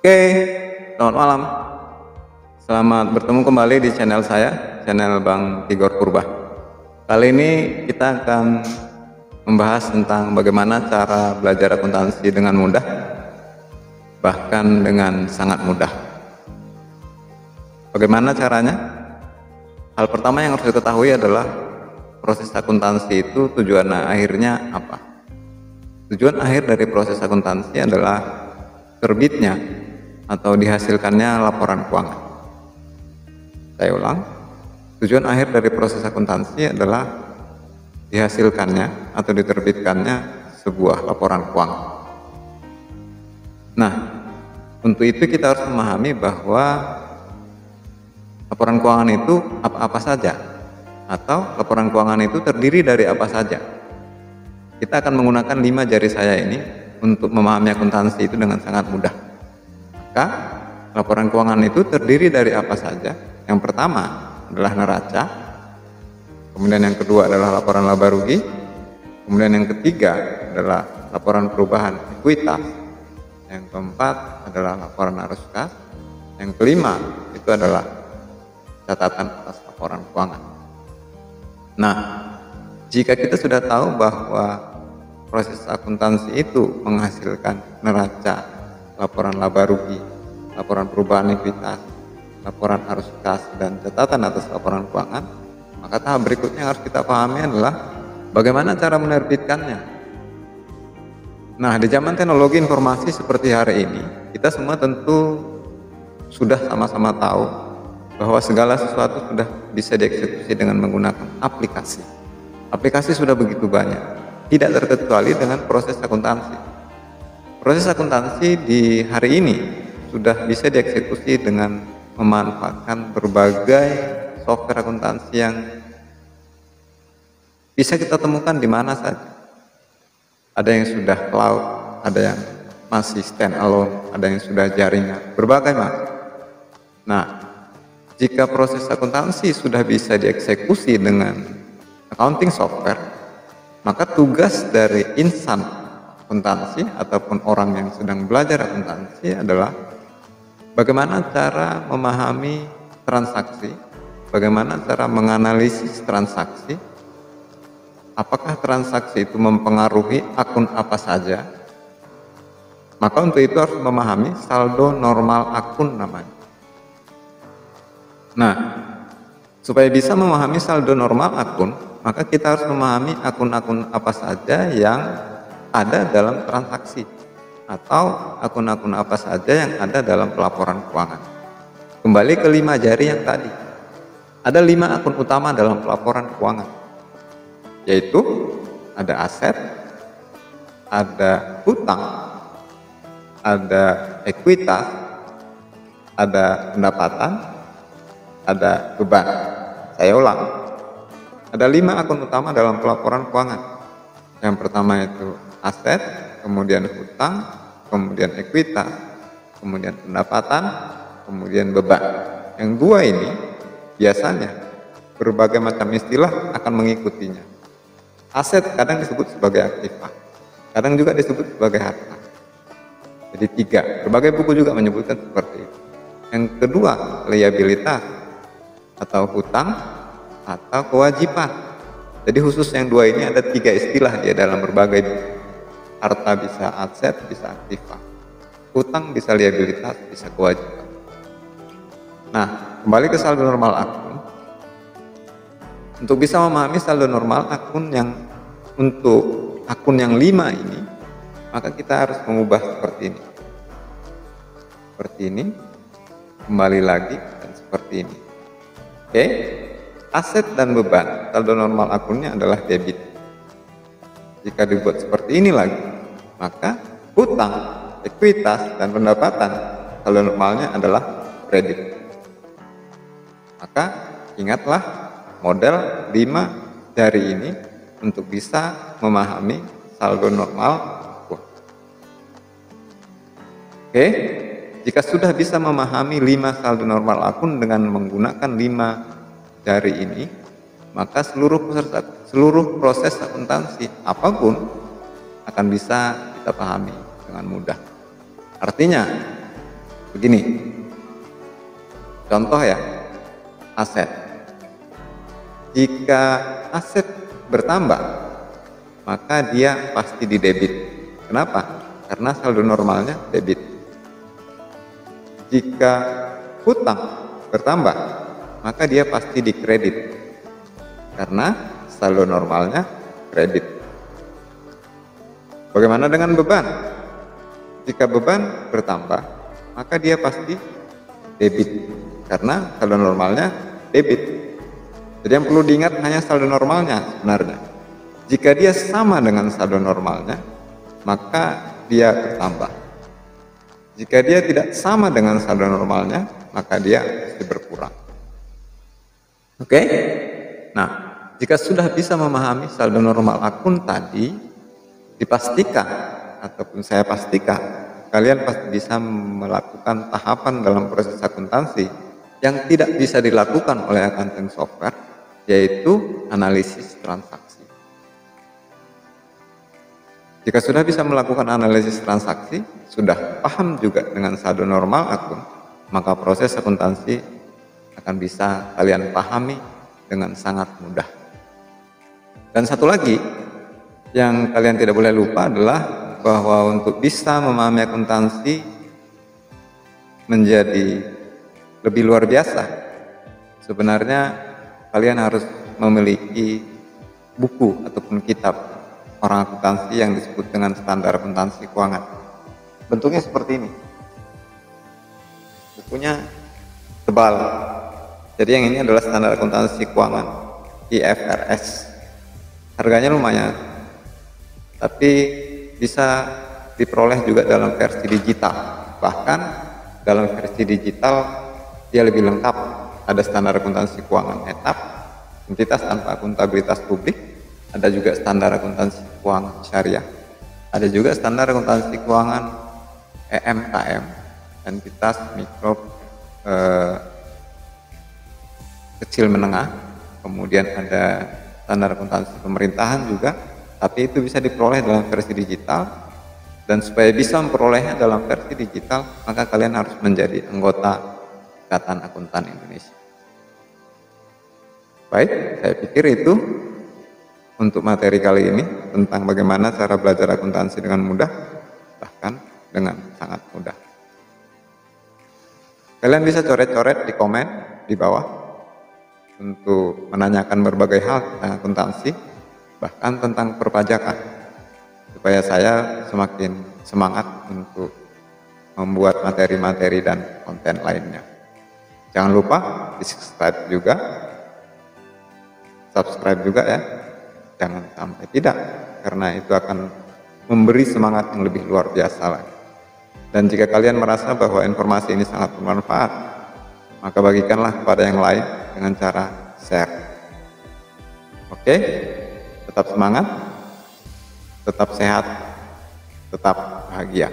Oke, selamat malam. Selamat bertemu kembali di channel saya, channel Bang Tigor Purba. Kali ini kita akan membahas tentang bagaimana cara belajar akuntansi dengan mudah, bahkan dengan sangat mudah. Bagaimana caranya? Hal pertama yang harus diketahui adalah proses akuntansi itu tujuan akhirnya apa? Tujuan akhir dari proses akuntansi adalah terbitnya atau dihasilkannya laporan keuangan. Saya ulang, tujuan akhir dari proses akuntansi adalah dihasilkannya atau diterbitkannya sebuah laporan keuangan. Nah, untuk itu kita harus memahami bahwa laporan keuangan itu apa-apa saja, atau laporan keuangan itu terdiri dari apa saja. Kita akan menggunakan 5 jari saya ini untuk memahami akuntansi itu dengan sangat mudah. Maka laporan keuangan itu terdiri dari apa saja? Yang pertama adalah neraca, kemudian yang kedua adalah laporan laba rugi, kemudian yang ketiga adalah laporan perubahan ekuitas, yang keempat adalah laporan arus kas, yang kelima itu adalah catatan atas laporan keuangan. Nah, jika kita sudah tahu bahwa proses akuntansi itu menghasilkan neraca, laporan laba rugi, laporan perubahan ekuitas, laporan arus kas, dan catatan atas laporan keuangan, maka tahap berikutnya yang harus kita pahami adalah bagaimana cara menerbitkannya. Nah, di zaman teknologi informasi seperti hari ini, kita semua tentu sudah sama-sama tahu bahwa segala sesuatu sudah bisa dieksekusi dengan menggunakan aplikasi. Aplikasi sudah begitu banyak, tidak terkecuali dengan proses akuntansi. Proses akuntansi di hari ini sudah bisa dieksekusi dengan memanfaatkan berbagai software akuntansi yang bisa kita temukan di mana saja. Ada yang sudah cloud, ada yang masih stand alone, ada yang sudah jaringan, berbagai macam. Nah, jika proses akuntansi sudah bisa dieksekusi dengan accounting software, maka tugas dari insan akuntansi ataupun orang yang sedang belajar akuntansi adalah bagaimana cara memahami transaksi, bagaimana cara menganalisis transaksi, apakah transaksi itu mempengaruhi akun apa saja. Maka untuk itu harus memahami saldo normal akun namanya. Nah, supaya bisa memahami saldo normal akun, maka kita harus memahami akun-akun apa saja yang ada dalam transaksi, atau akun-akun apa saja yang ada dalam pelaporan keuangan. Kembali ke 5 jari yang tadi, ada 5 akun utama dalam pelaporan keuangan, yaitu ada aset, ada hutang, ada ekuitas, ada pendapatan, ada beban. Saya ulang, ada 5 akun utama dalam pelaporan keuangan. Yang pertama itu aset, kemudian hutang, kemudian ekuitas, kemudian pendapatan, kemudian beban. Yang 2 ini biasanya berbagai macam istilah akan mengikutinya. Aset kadang disebut sebagai aktiva, kadang juga disebut sebagai harta. Jadi 3, berbagai buku juga menyebutkan seperti itu. Yang kedua, liabilitas atau hutang atau kewajiban. Jadi khusus yang 2 ini ada 3 istilah dia dalam berbagai buku. Harta bisa aset, bisa aktiva. Hutang bisa liabilitas, bisa kewajiban. Nah, kembali ke saldo normal akun. Untuk bisa memahami saldo normal akun yang untuk akun yang 5 ini, maka kita harus mengubah seperti ini. Seperti ini, kembali lagi, dan seperti ini. Oke, aset dan beban, saldo normal akunnya adalah debit. Jika dibuat seperti ini lagi, maka hutang, ekuitas, dan pendapatan saldo normalnya adalah kredit. Maka ingatlah model 5 jari ini untuk bisa memahami saldo normal akun. Oke, jika sudah bisa memahami 5 saldo normal akun dengan menggunakan 5 jari ini, maka seluruh proses akuntansi apapun akan bisa kita pahami dengan mudah. Artinya, Begini, contoh ya, aset. Jika aset bertambah, maka dia pasti di debit. Kenapa? Karena saldo normalnya debit. Jika hutang bertambah, maka dia pasti di kredit. Karena saldo normalnya kredit. Bagaimana dengan beban? Jika beban bertambah, maka dia pasti debit. Karena saldo normalnya debit. Jadi yang perlu diingat hanya saldo normalnya sebenarnya. Jika dia sama dengan saldo normalnya, maka dia bertambah. Jika dia tidak sama dengan saldo normalnya, maka dia pasti berkurang. Oke? Nah, jika sudah bisa memahami saldo normal akun tadi, dipastikan ataupun saya pastikan kalian pasti bisa melakukan tahapan dalam proses akuntansi yang tidak bisa dilakukan oleh accounting software, yaitu analisis transaksi. Jika sudah bisa melakukan analisis transaksi, sudah paham juga dengan saldo normal akun, maka proses akuntansi akan bisa kalian pahami dengan sangat mudah. Dan satu lagi yang kalian tidak boleh lupa adalah bahwa untuk bisa memahami akuntansi menjadi lebih luar biasa, sebenarnya kalian harus memiliki buku ataupun kitab orang akuntansi yang disebut dengan standar akuntansi keuangan. Bentuknya seperti ini. Bukunya tebal. Jadi yang ini adalah standar akuntansi keuangan IFRS. Harganya lumayan, tapi bisa diperoleh juga dalam versi digital. Bahkan dalam versi digital dia lebih lengkap. Ada standar akuntansi keuangan etap, entitas tanpa akuntabilitas publik, ada juga standar akuntansi keuangan syariah, ada juga standar akuntansi keuangan EMKM, entitas mikro kecil menengah, kemudian ada standar akuntansi pemerintahan juga, tapi itu bisa diperoleh dalam versi digital. Dan supaya bisa memperolehnya dalam versi digital, maka kalian harus menjadi anggota Ikatan Akuntan Indonesia. Baik, saya pikir itu untuk materi kali ini tentang bagaimana cara belajar akuntansi dengan mudah, bahkan dengan sangat mudah. Kalian bisa coret-coret di komen di bawah untuk menanyakan berbagai hal tentang akuntansi, bahkan tentang perpajakan, supaya saya semakin semangat untuk membuat materi-materi dan konten lainnya. Jangan lupa di subscribe juga ya, jangan sampai tidak, karena itu akan memberi semangat yang lebih luar biasa lagi. Dan jika kalian merasa bahwa informasi ini sangat bermanfaat, maka bagikanlah kepada yang lain dengan cara share. Oke, tetap semangat, tetap sehat, tetap bahagia.